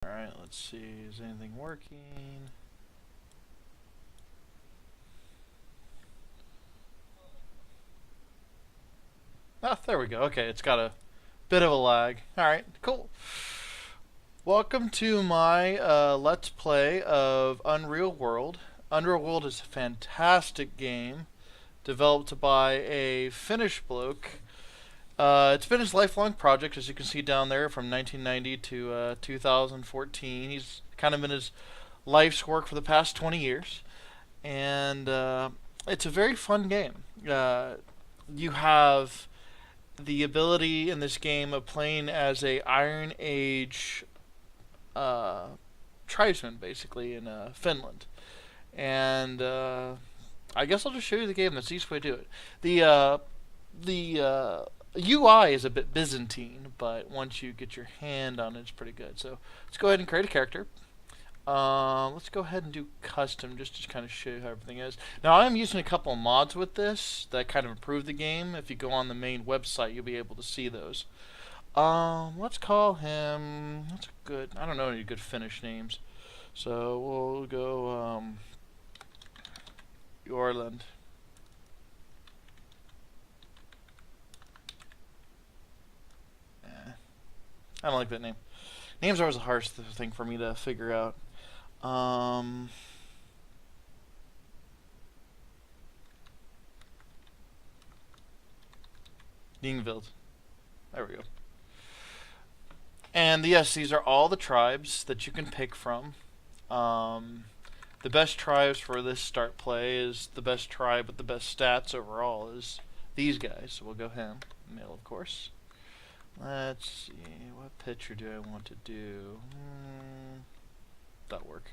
Alright, let's see. Is anything working? Ah, there we go. Okay, it's got a bit of a lag. Alright, cool. Welcome to my Let's Play of Unreal World. Unreal World is a fantastic game developed by a Finnish bloke. It's been his lifelong project, as you can see down there, from 1990 to 2014. He's kind of been his life's work for the past 20 years. And it's a very fun game. You have the ability in this game of playing as a Iron Age tribesman, basically, in Finland. And I guess I'll just show you the game. That's the easiest way to do it. The UI is a bit Byzantine, but once you get your hand on it, it's pretty good. So let's go ahead and create a character. Let's go ahead and do custom just to kind of show you how everything is. Now I'm using a couple of mods with this that kind of improve the game. If you go on the main website, you'll be able to see those. Let's call him, that's good, I don't know any good Finnish names. So we'll go, Jorland. I don't like that name. Names are always a harsh thing for me to figure out. Dingvild. There we go. And yes, these are all the tribes that you can pick from. The best tribes for this start play is the best tribe with the best stats overall is these guys. So we'll go him. Male, of course. Let's see, what picture do I want to do? That'll work.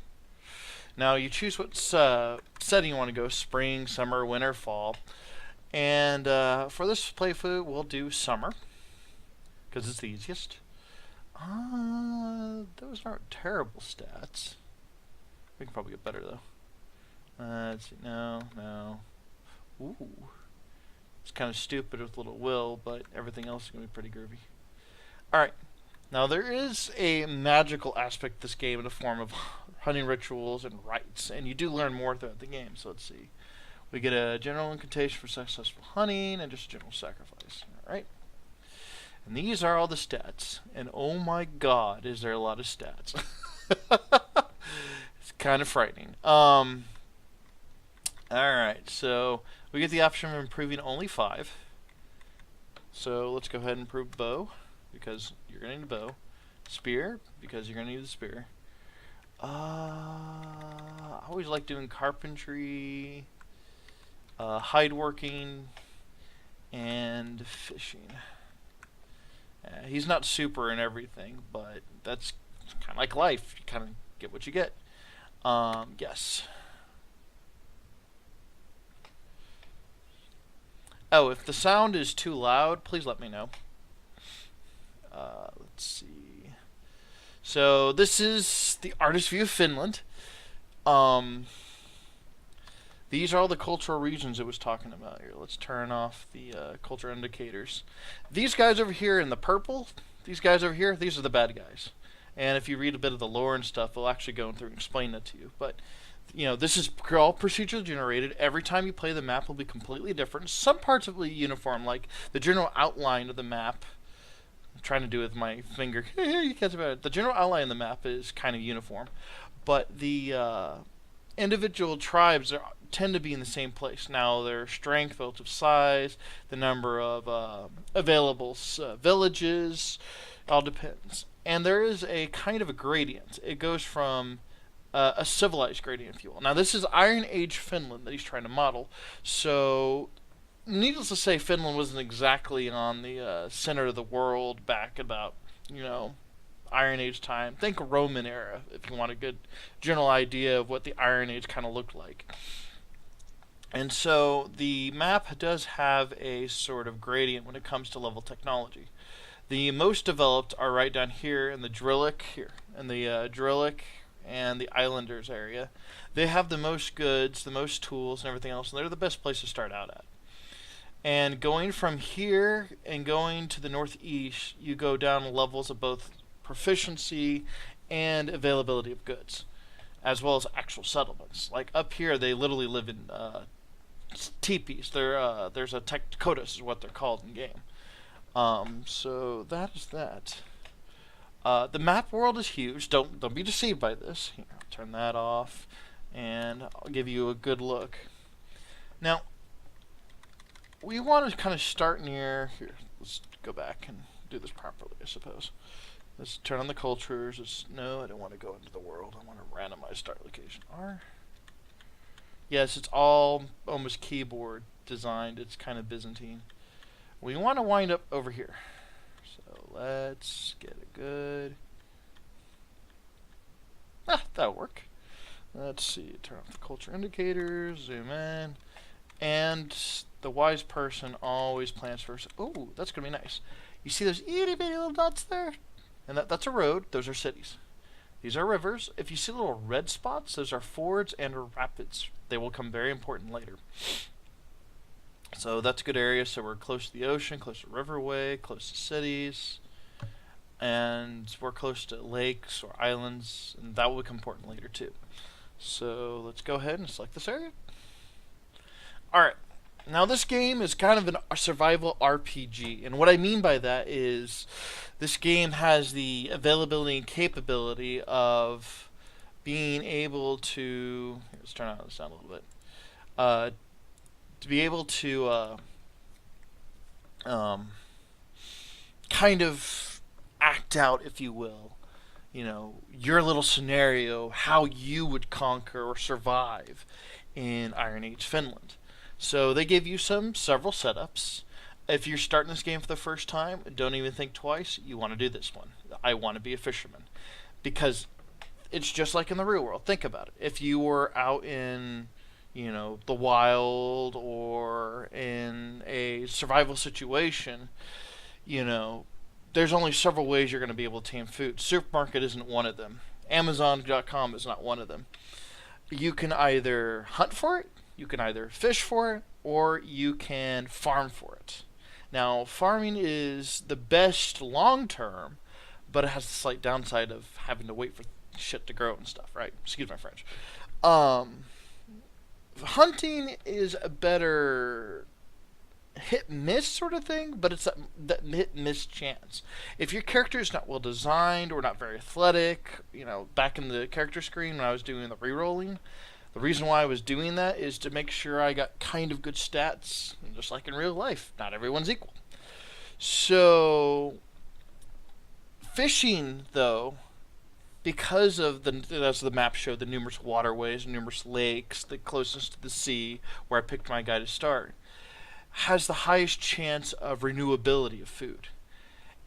Now you choose what setting you want to go, spring, summer, winter, fall. And for this playthrough, we'll do summer, because it's the easiest. Those aren't terrible stats. We can probably get better, though. Let's see, no. Ooh. It's kind of stupid with little will, but everything else is going to be pretty groovy. Alright, now there is a magical aspect to this game in the form of hunting rituals and rites, and you do learn more throughout the game, so let's see. We get a general incantation for successful hunting and just a general sacrifice. Alright, and these are all the stats, and oh my god, is there a lot of stats. It's kind of frightening. Alright, so we get the option of improving only 5. So let's go ahead and improve bow, because you're going to need a bow. Spear, because you're going to need the spear. I always like doing carpentry, hide working, and fishing. He's not super in everything, but that's kind of like life. You kind of get what you get. Yes. Oh, if the sound is too loud, please let me know. Let's see. So this is the artist view of Finland. These are all the cultural regions it was talking about here. Let's turn off the culture indicators. These guys over here in the purple, these guys over here, these are the bad guys. And if you read a bit of the lore and stuff, they'll actually go through and explain that to you. But you know, this is all procedurally generated. Every time you play, the map will be completely different. Some parts will be uniform, like the general outline of the map. I'm trying to do it with my finger. You can't see about it. The general outline of the map is kind of uniform, but the individual tribes tend to be in the same place. Now, their strength, relative size, the number of available villages, all depends. And there is a kind of a gradient. It goes from a civilized gradient, if you will. Now, this is Iron Age Finland that he's trying to model. So, needless to say, Finland wasn't exactly on the center of the world back about, you know, Iron Age time. Think Roman era, if you want a good general idea of what the Iron Age kind of looked like. And so, the map does have a sort of gradient when it comes to level technology. The most developed are right down here in the Drillic, and the Islanders area. They have the most goods, the most tools, and everything else, and they're the best place to start out at. And going from here and going to the northeast, you go down levels of both proficiency and availability of goods, as well as actual settlements. Like up here, they literally live in teepees. There's a tekotas is what they're called in game. So that is that. The map world is huge. Don't be deceived by this. Here, I'll turn that off, and I'll give you a good look. Now, we want to kind of start near here. Let's go back and do this properly, I suppose. Let's turn on the cultures. No, I don't want to go into the world. I want to randomize start location. R. Yes, it's all almost keyboard designed. It's kind of Byzantine. We want to wind up over here. So let's get it good. That'll work. Let's see. Turn off the culture indicators. Zoom in. And the wise person always plans first. Oh, that's going to be nice. You see those itty bitty little dots there? And that's a road. Those are cities. These are rivers. If you see little red spots, those are fords and rapids. They will come very important later. So that's a good area. So we're close to the ocean, close to riverway, close to cities. And we're close to lakes or islands. And that will become important later too. So let's go ahead and select this area. Alright. Now this game is kind of a survival RPG, and what I mean by that is this game has the availability and capability of being able to, let's turn on the sound a little bit, to be able to kind of act out, if you will, your little scenario, how you would conquer or survive in Iron Age Finland. So they give you several setups. If you're starting this game for the first time, don't even think twice. You want to do this one. I want to be a fisherman. Because it's just like in the real world. Think about it. If you were out in, the wild or in a survival situation, there's only several ways you're going to be able to tame food. Supermarket isn't one of them. Amazon.com is not one of them. You can either hunt for it, you can either fish for it, or you can farm for it. Now, farming is the best long term, but it has the slight downside of having to wait for shit to grow and stuff, right? Excuse my French. Hunting is a better hit-miss sort of thing, but it's that hit-miss chance. If your character is not well designed or not very athletic, back in the character screen when I was doing the re-rolling, the reason why I was doing that is to make sure I got kind of good stats, just like in real life. Not everyone's equal. So, fishing, though, because of as the map showed, the numerous waterways, numerous lakes, the closest to the sea, where I picked my guy to start, has the highest chance of renewability of food.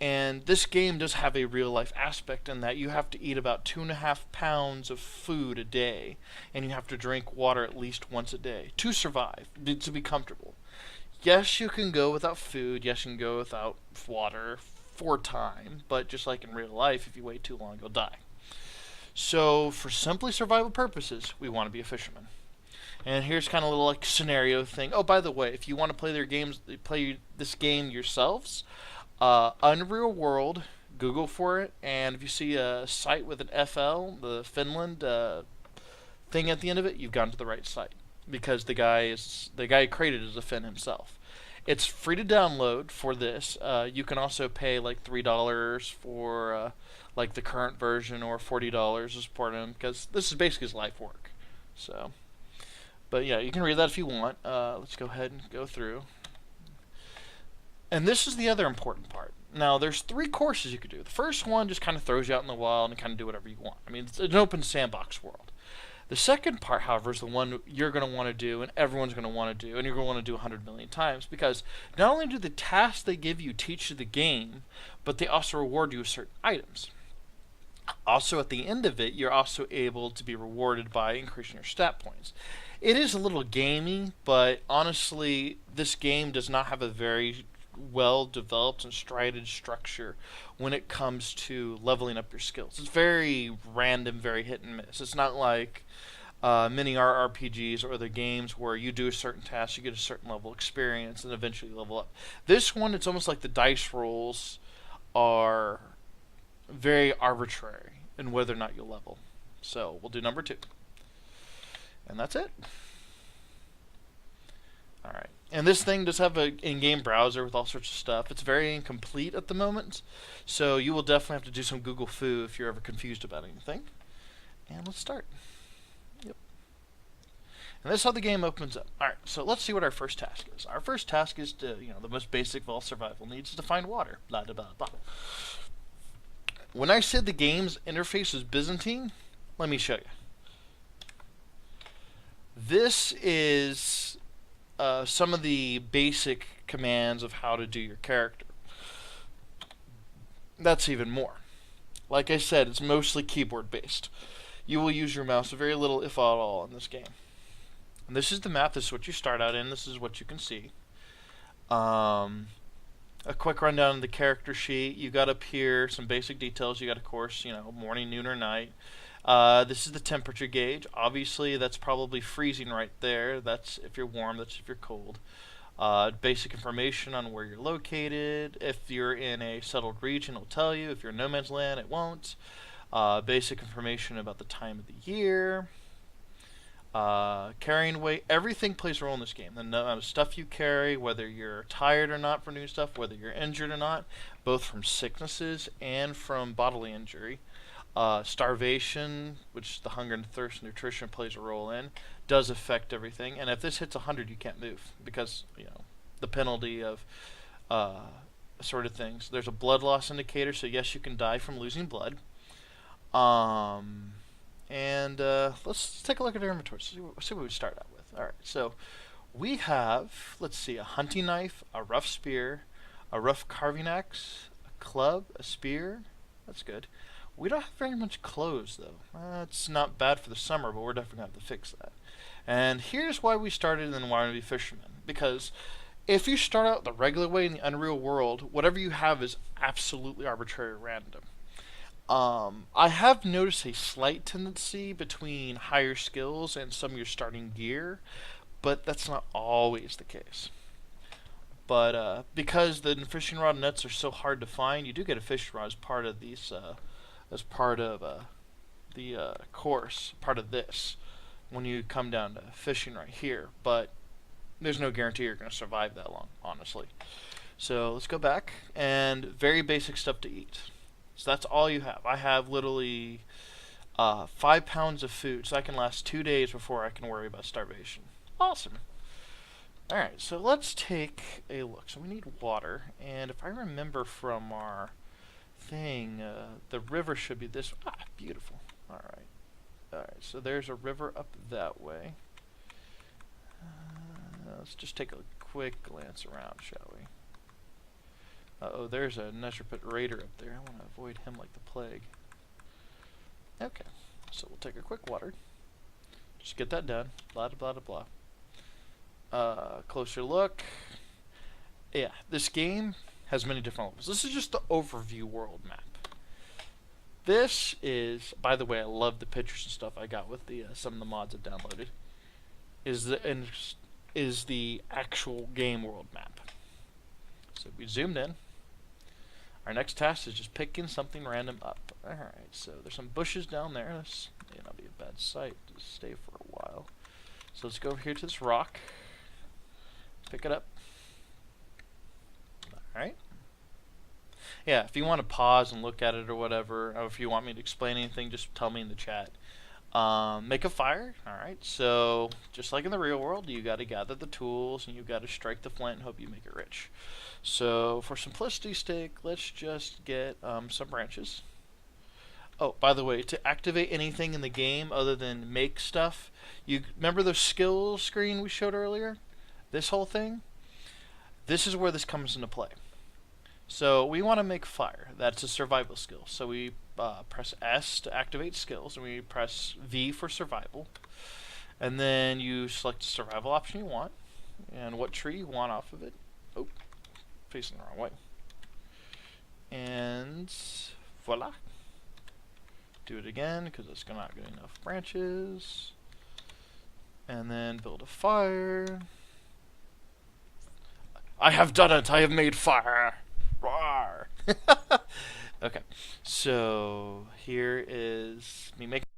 And this game does have a real life aspect in that you have to eat about 2.5 pounds of food a day, and you have to drink water at least once a day to survive, to be comfortable. Yes, you can go without food. Yes, you can go without water for time, but just like in real life, if you wait too long, you'll die. So, for simply survival purposes, we want to be a fisherman. And here's kind of a little scenario thing. Oh, by the way, if you want to play this game yourselves, UnReal World, Google for it, and if you see a site with an FL, the Finland thing at the end of it, you've gone to the right site, because the guy who created it is a Finn himself. It's free to download for this. You can also pay like $3 for the current version, or $40 to support him, because this is basically his life work. So, but yeah, you can read that if you want. Let's go ahead and go through. And this is the other important part. Now, there's 3 courses you could do. The first one just kind of throws you out in the wild and kind of do whatever you want. I mean, it's an open sandbox world. The second part, however, is the one you're going to want to do and everyone's going to want to do, and you're going to want to do 100 million times, because not only do the tasks they give you teach you the game, but they also reward you with certain items. Also, at the end of it, you're also able to be rewarded by increasing your stat points. It is a little gamey, but honestly, this game does not have a very well developed and strided structure when it comes to leveling up your skills. It's very random, very hit and miss. It's not like many RPGs or other games where you do a certain task, you get a certain level of experience, and eventually level up. This one, it's almost like the dice rolls are very arbitrary. and whether or not you'll level. So we'll do number 2. And that's it. Alright. And this thing does have an in-game browser with all sorts of stuff. It's very incomplete at the moment, so you will definitely have to do some Google foo if you're ever confused about anything. And let's start. Yep. And this is how the game opens up. Alright, so let's see what our first task is. Our first task is to, the most basic of all survival needs is to find water. Blah, blah, blah, blah. When I said the game's interface is Byzantine, let me show you. This is some of the basic commands of how to do your character. That's even more. Like I said, it's mostly keyboard based. You will use your mouse very little, if at all, in this game. And this is the map. This is what you start out in. This is what you can see. A quick rundown of the character sheet. You got up here some basic details. You got, of course, morning, noon, or night. This is the temperature gauge. Obviously, that's probably freezing right there. That's if you're warm. That's if you're cold. Basic information on where you're located. If you're in a settled region, it'll tell you. If you're in no man's land, it won't. Basic information about the time of the year. Carrying weight. Everything plays a role in this game. The stuff you carry, whether you're tired or not for new stuff, whether you're injured or not, both from sicknesses and from bodily injury. Starvation, which the hunger and thirst nutrition plays a role in, does affect everything. And if this hits 100, you can't move because, the penalty of sort of things. There's a blood loss indicator, so yes, you can die from losing blood. Let's take a look at our inventory. See what we start out with. Alright, so we have, let's see, a hunting knife, a rough spear, a rough carving axe, a club, a spear. That's good. We don't have very much clothes, though. It's not bad for the summer, but we're definitely going to have to fix that. And here's why we started and then why we be fishermen. Because if you start out the regular way in the Unreal world, whatever you have is absolutely arbitrary random. I have noticed a slight tendency between higher skills and some of your starting gear, but that's not always the case. But because the fishing rod and nets are so hard to find, you do get a fishing rod as part of these, as part of the course, part of this, when you come down to fishing right here. But there's no guarantee you're going to survive that long, honestly. So let's go back, and very basic stuff to eat. So that's all you have. I have literally 5 pounds of food, so I can last 2 days before I can worry about starvation. Awesome. Alright, so let's take a look. So we need water, and if I remember from our thing, the river should be this. Beautiful. Alright. Alright, so there's a river up that way. Let's just take a quick glance around, shall we? Uh-oh, there's a Nesherpit Raider up there. I want to avoid him like the plague. Okay, so we'll take a quick water. Just get that done. Blah, blah, blah, blah. Closer look. Yeah, this game has many different levels. This is just the overview world map. This is, by the way, I love the pictures and stuff I got with the some of the mods I've downloaded. Is the actual game world map. So we zoomed in. Our next task is just picking something random up. Alright, so there's some bushes down there. This may not be a bad site to stay for a while. So let's go over here to this rock. Pick it up. Alright. Yeah, if you want to pause and look at it or whatever, or if you want me to explain anything, just tell me in the chat. Make a fire. Alright, so just like in the real world, you got to gather the tools and you got to strike the flint and hope you make it rich. So for simplicity's sake, let's just get some branches. Oh, by the way, to activate anything in the game other than make stuff, you remember the skills screen we showed earlier? This whole thing? This is where this comes into play. So we want to make fire. That's a survival skill. So we press S to activate skills, and we press V for survival. And then you select the survival option you want, and what tree you want off of it. Oh, facing the wrong way. And voila. Do it again, because it's not getting enough branches. And then build a fire. I have done it! I have made fire! Roar! Okay, so here is me making